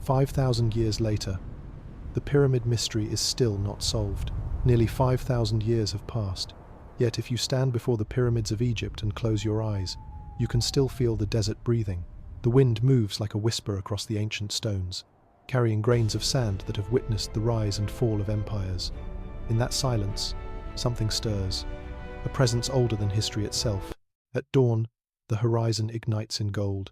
5,000 years later, the pyramid mystery is still not solved. Nearly 5,000 years have passed. Yet if you stand before the pyramids of Egypt and close your eyes, you can still feel the desert breathing. The wind moves like a whisper across the ancient stones, carrying grains of sand that have witnessed the rise and fall of empires. In that silence, something stirs, a presence older than history itself. At dawn, the horizon ignites in gold,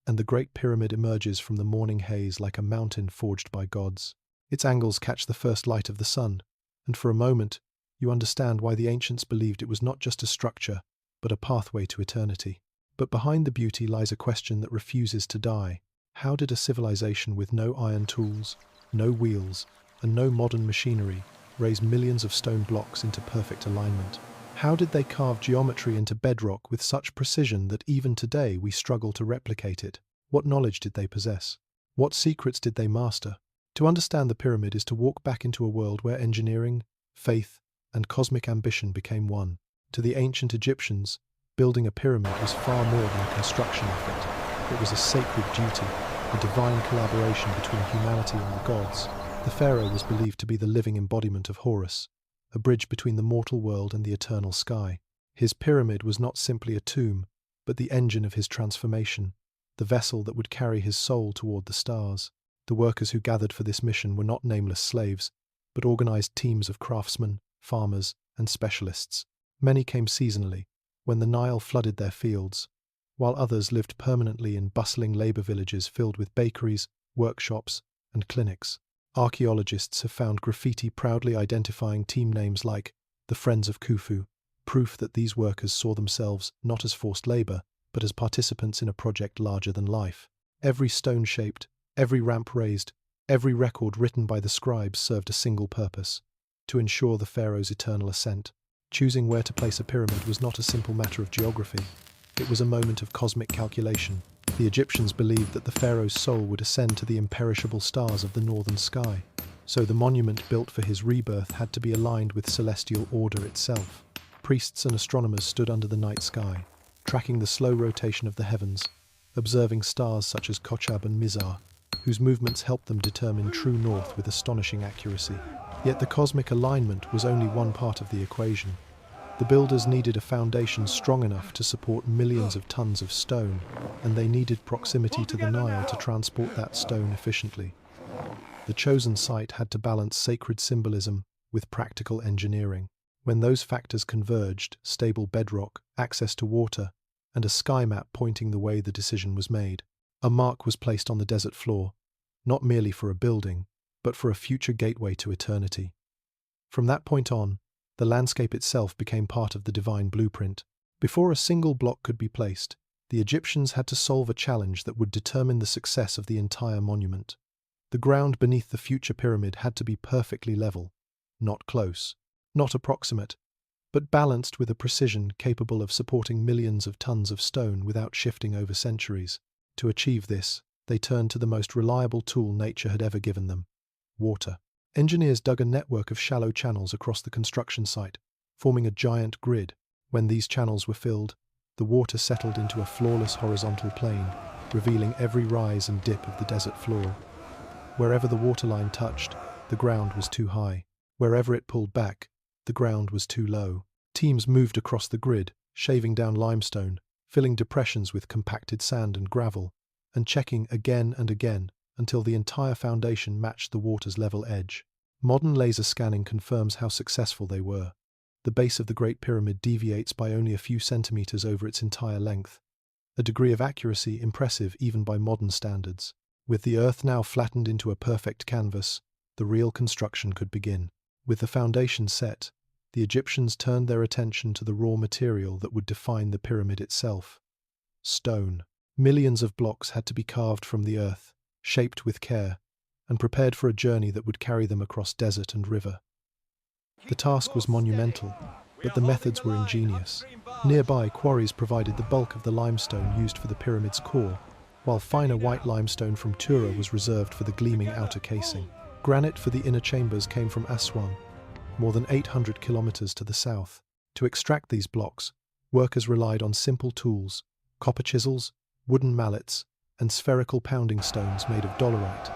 and the Great Pyramid emerges from the morning haze like a mountain forged by gods. Its angles catch the first light of the sun, and for a moment, you understand why the ancients believed it was not just a structure, but a pathway to eternity. But behind the beauty lies a question that refuses to die. How did a civilization with no iron tools, no wheels, and no modern machinery raise millions of stone blocks into perfect alignment? How did they carve geometry into bedrock with such precision that even today we struggle to replicate it? What knowledge did they possess? What secrets did they master? To understand the pyramid is to walk back into a world where engineering, faith, and cosmic ambition became one. To the ancient Egyptians, building a pyramid was far more than a construction effort. It was a sacred duty, a divine collaboration between humanity and the gods. The pharaoh was believed to be the living embodiment of Horus, a bridge between the mortal world and the eternal sky. His pyramid was not simply a tomb, but the engine of his transformation, the vessel that would carry his soul toward the stars. The workers who gathered for this mission were not nameless slaves, but organized teams of craftsmen, farmers, and specialists. Many came seasonally, when the Nile flooded their fields, while others lived permanently in bustling labor villages filled with bakeries, workshops, and clinics. Archaeologists have found graffiti proudly identifying team names like the Friends of Khufu, proof that these workers saw themselves not as forced labor, but as participants in a project larger than life. Every stone shaped, every ramp raised, every record written by the scribes served a single purpose: to ensure the pharaoh's eternal ascent. Choosing where to place a pyramid was not a simple matter of geography. It was a moment of cosmic calculation. The Egyptians believed that the pharaoh's soul would ascend to the imperishable stars of the northern sky, so the monument built for his rebirth had to be aligned with celestial order itself. Priests and astronomers stood under the night sky, tracking the slow rotation of the heavens, observing stars such as Kochab and Mizar, whose movements helped them determine true north with astonishing accuracy. Yet the cosmic alignment was only one part of the equation. The builders needed a foundation strong enough to support millions of tons of stone, and they needed proximity to the Nile to transport that stone efficiently. The chosen site had to balance sacred symbolism with practical engineering. When those factors converged, stable bedrock, access to water, and a sky map pointing the way, the decision was made. A mark was placed on the desert floor, not merely for a building, but for a future gateway to eternity. From that point on, the landscape itself became part of the divine blueprint. Before a single block could be placed, the Egyptians had to solve a challenge that would determine the success of the entire monument. The ground beneath the future pyramid had to be perfectly level, not close, not approximate, but balanced with a precision capable of supporting millions of tons of stone without shifting over centuries. To achieve this, they turned to the most reliable tool nature had ever given them: water. Engineers dug a network of shallow channels across the construction site, forming a giant grid. When these channels were filled, the water settled into a flawless horizontal plane, revealing every rise and dip of the desert floor. Wherever the waterline touched, the ground was too high. Wherever it pulled back, the ground was too low. Teams moved across the grid, shaving down limestone, filling depressions with compacted sand and gravel, and checking again and again until the entire foundation matched the water's level edge. Modern laser scanning confirms how successful they were. The base of the Great Pyramid deviates by only a few centimeters over its entire length, a degree of accuracy impressive even by modern standards. With the earth now flattened into a perfect canvas, the real construction could begin. With the foundation set, the Egyptians turned their attention to the raw material that would define the pyramid itself: stone. Millions of blocks had to be carved from the earth, shaped with care, and prepared for a journey that would carry them across desert and river. The task was monumental, but the methods were ingenious. Nearby quarries provided the bulk of the limestone used for the pyramid's core, while finer white limestone from Tura was reserved for the gleaming outer casing. Granite for the inner chambers came from Aswan, more than 800 kilometers to the south. To extract these blocks, workers relied on simple tools: copper chisels, wooden mallets, and spherical pounding stones made of dolerite,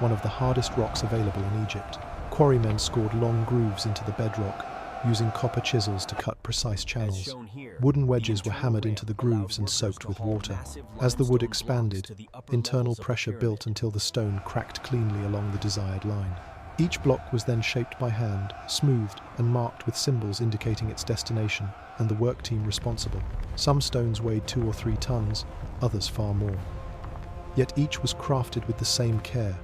one of the hardest rocks available in Egypt. Quarrymen scored long grooves into the bedrock, using copper chisels to cut precise channels. Wooden wedges were hammered into the grooves and soaked with water. As the wood expanded, internal pressure built until the stone cracked cleanly along the desired line. Each block was then shaped by hand, smoothed, and marked with symbols indicating its destination and the work team responsible. Some stones weighed 2 or 3 tons, others far more. Yet each was crafted with the same care,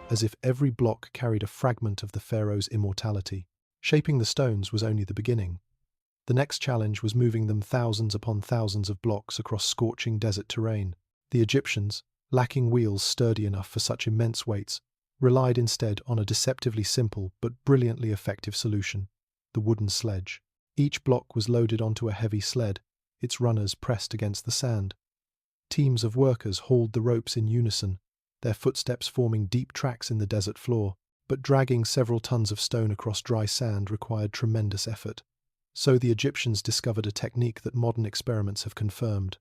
as if every block carried a fragment of the pharaoh's immortality. Shaping the stones was only the beginning. The next challenge was moving them thousands upon thousands of blocks across scorching desert terrain. The Egyptians, lacking wheels sturdy enough for such immense weights, relied instead on a deceptively simple but brilliantly effective solution: the wooden sledge. Each block was loaded onto a heavy sled, its runners pressed against the sand. Teams of workers hauled the ropes in unison, their footsteps forming deep tracks in the desert floor. But dragging several tons of stone across dry sand required tremendous effort. So the Egyptians discovered a technique that modern experiments have confirmed.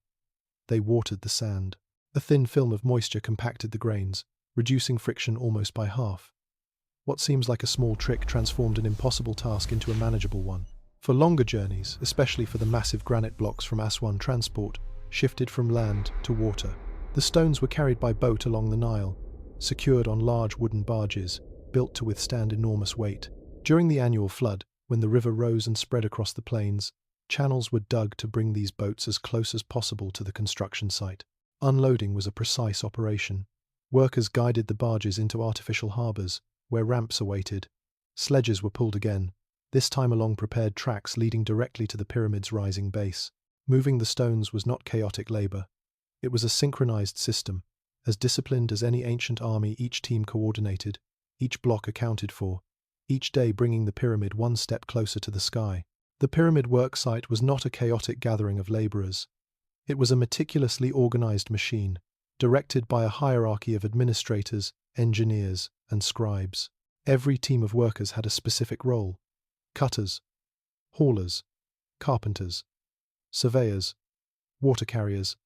They watered the sand. A thin film of moisture compacted the grains, reducing friction almost by half. What seems like a small trick transformed an impossible task into a manageable one. For longer journeys, especially for the massive granite blocks from Aswan, transport shifted from land to water. The stones were carried by boat along the Nile, secured on large wooden barges, built to withstand enormous weight. During the annual flood, when the river rose and spread across the plains, channels were dug to bring these boats as close as possible to the construction site. Unloading was a precise operation. Workers guided the barges into artificial harbours, where ramps awaited. Sledges were pulled again, this time along prepared tracks leading directly to the pyramid's rising base. Moving the stones was not chaotic labour. It was a synchronized system, as disciplined as any ancient army. Each team coordinated, each block accounted for, each day bringing the pyramid one step closer to the sky. The pyramid work site was not a chaotic gathering of labourers. It was a meticulously organised machine, directed by a hierarchy of administrators, engineers, and scribes. Every team of workers had a specific role: cutters, haulers, carpenters, surveyors, water carriers,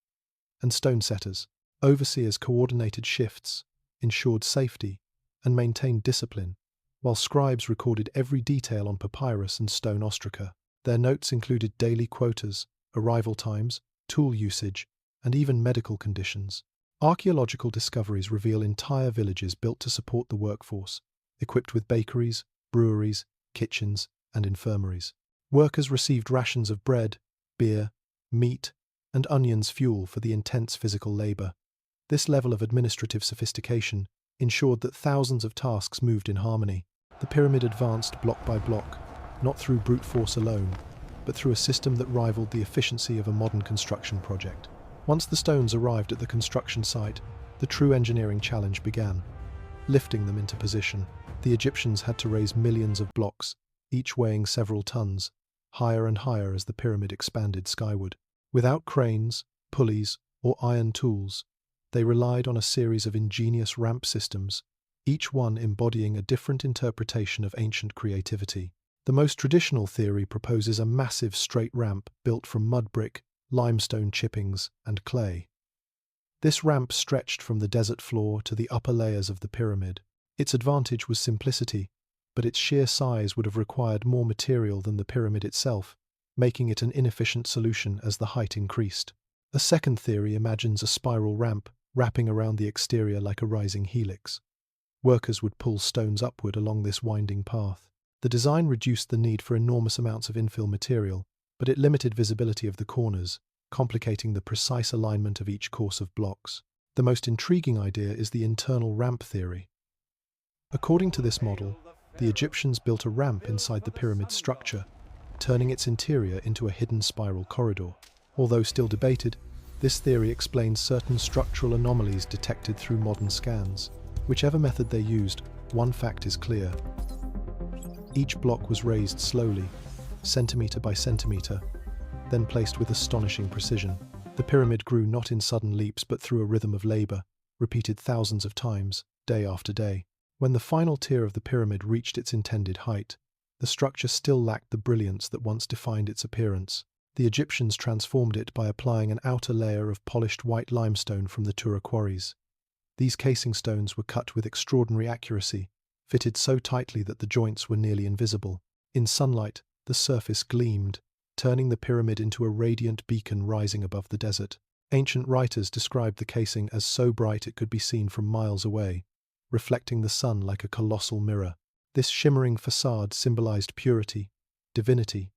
and stone setters. Overseers coordinated shifts, ensured safety, and maintained discipline, while scribes recorded every detail on papyrus and stone ostraca. Their notes included daily quotas, arrival times, tool usage, and even medical conditions. Archaeological discoveries reveal entire villages built to support the workforce, equipped with bakeries, breweries, kitchens, and infirmaries. Workers received rations of bread, beer, meat, and onions fuel for the intense physical labor. This level of administrative sophistication ensured that thousands of tasks moved in harmony. The pyramid advanced block by block, not through brute force alone, but through a system that rivaled the efficiency of a modern construction project. Once the stones arrived at the construction site, the true engineering challenge began. Lifting them into position, the Egyptians had to raise millions of blocks, each weighing several tons, higher and higher as the pyramid expanded skyward. Without cranes, pulleys, or iron tools, they relied on a series of ingenious ramp systems, each one embodying a different interpretation of ancient creativity. The most traditional theory proposes a massive straight ramp built from mud brick, limestone chippings, and clay. This ramp stretched from the desert floor to the upper layers of the pyramid. Its advantage was simplicity, but its sheer size would have required more material than the pyramid itself, making it an inefficient solution as the height increased. A second theory imagines a spiral ramp wrapping around the exterior like a rising helix. Workers would pull stones upward along this winding path. The design reduced the need for enormous amounts of infill material, but it limited visibility of the corners, complicating the precise alignment of each course of blocks. The most intriguing idea is the internal ramp theory. According to this model, the Egyptians built a ramp inside the pyramid's structure, turning its interior into a hidden spiral corridor. Although still debated, this theory explains certain structural anomalies detected through modern scans. Whichever method they used, one fact is clear. Each block was raised slowly, centimetre by centimetre, then placed with astonishing precision. The pyramid grew not in sudden leaps but through a rhythm of labour, repeated thousands of times, day after day. When the final tier of the pyramid reached its intended height, the structure still lacked the brilliance that once defined its appearance. The Egyptians transformed it by applying an outer layer of polished white limestone from the Tura quarries. These casing stones were cut with extraordinary accuracy, fitted so tightly that the joints were nearly invisible. In sunlight, the surface gleamed, turning the pyramid into a radiant beacon rising above the desert. Ancient writers described the casing as so bright it could be seen from miles away, reflecting the sun like a colossal mirror. This shimmering facade symbolized purity, divinity,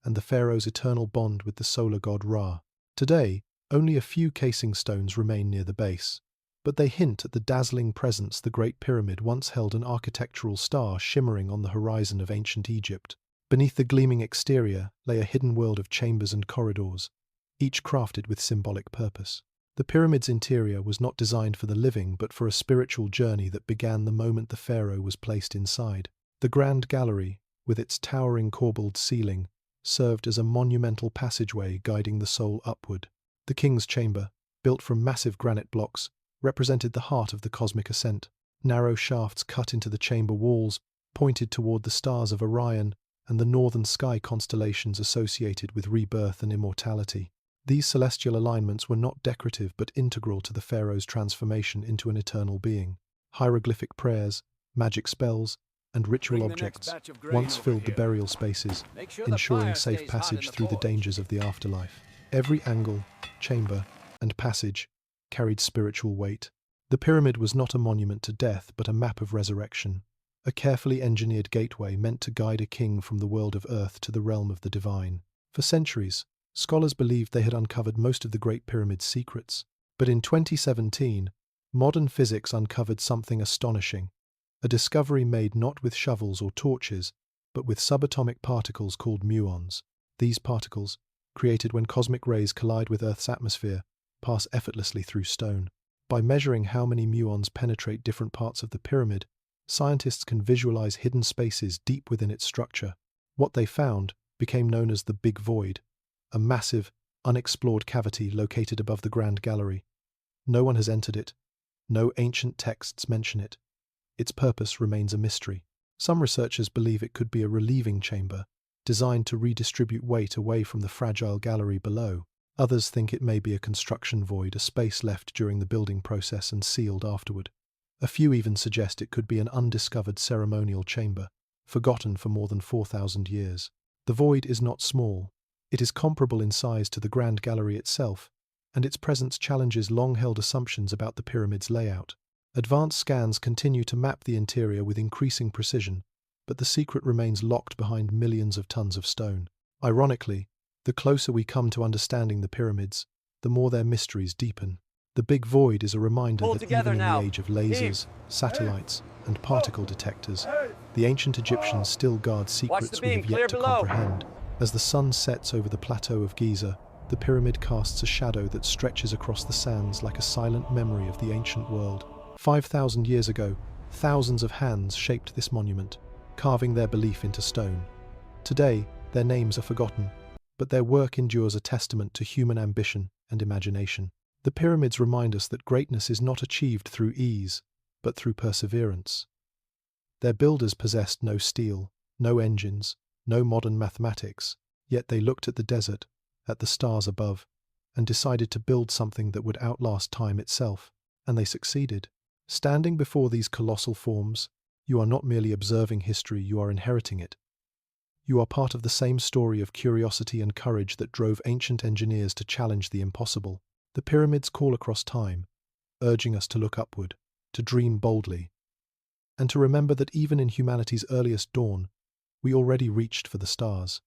and the pharaoh's eternal bond with the solar god Ra. Today, only a few casing stones remain near the base, but they hint at the dazzling presence the Great Pyramid once held, an architectural star shimmering on the horizon of ancient Egypt. Beneath the gleaming exterior lay a hidden world of chambers and corridors, each crafted with symbolic purpose. The pyramid's interior was not designed for the living but for a spiritual journey that began the moment the pharaoh was placed inside. The Grand Gallery, with its towering corbelled ceiling, served as a monumental passageway guiding the soul upward. The king's chamber, built from massive granite blocks, represented the heart of the cosmic ascent. Narrow shafts cut into the chamber walls pointed toward the stars of Orion and the northern sky constellations associated with rebirth and immortality. These celestial alignments were not decorative but integral to the pharaoh's transformation into an eternal being. Hieroglyphic prayers, magic spells, and ritual objects once filled the burial spaces, ensuring safe passage through the dangers of the afterlife. Every angle, chamber, and passage carried spiritual weight. The pyramid was not a monument to death but a map of resurrection, a carefully engineered gateway meant to guide a king from the world of earth to the realm of the divine. For centuries, scholars believed they had uncovered most of the Great Pyramid's secrets, but in 2017, modern physics uncovered something astonishing, a discovery made not with shovels or torches, but with subatomic particles called muons. These particles, created when cosmic rays collide with Earth's atmosphere, pass effortlessly through stone. By measuring how many muons penetrate different parts of the pyramid, scientists can visualize hidden spaces deep within its structure. What they found became known as the Big Void, a massive, unexplored cavity located above the Grand Gallery. No one has entered it. No ancient texts mention it. Its purpose remains a mystery. Some researchers believe it could be a relieving chamber, designed to redistribute weight away from the fragile gallery below. Others think it may be a construction void, a space left during the building process and sealed afterward. A few even suggest it could be an undiscovered ceremonial chamber, forgotten for more than 4,000 years. The void is not small. It is comparable in size to the Grand Gallery itself, and its presence challenges long-held assumptions about the pyramid's layout. Advanced scans continue to map the interior with increasing precision, but the secret remains locked behind millions of tons of stone. Ironically, the closer we come to understanding the pyramids, the more their mysteries deepen. The Big Void is a reminder that even in the age of lasers, satellites, and particle detectors, the ancient Egyptians still guard secrets we have yet to comprehend. As the sun sets over the plateau of Giza, the pyramid casts a shadow that stretches across the sands like a silent memory of the ancient world. 5,000 years ago, thousands of hands shaped this monument, carving their belief into stone. Today, their names are forgotten, but their work endures, a testament to human ambition and imagination. The pyramids remind us that greatness is not achieved through ease, but through perseverance. Their builders possessed no steel, no engines, no modern mathematics, yet they looked at the desert, at the stars above, and decided to build something that would outlast time itself, and they succeeded. Standing before these colossal forms, you are not merely observing history, you are inheriting it. You are part of the same story of curiosity and courage that drove ancient engineers to challenge the impossible. The pyramids call across time, urging us to look upward, to dream boldly, and to remember that even in humanity's earliest dawn, we already reached for the stars.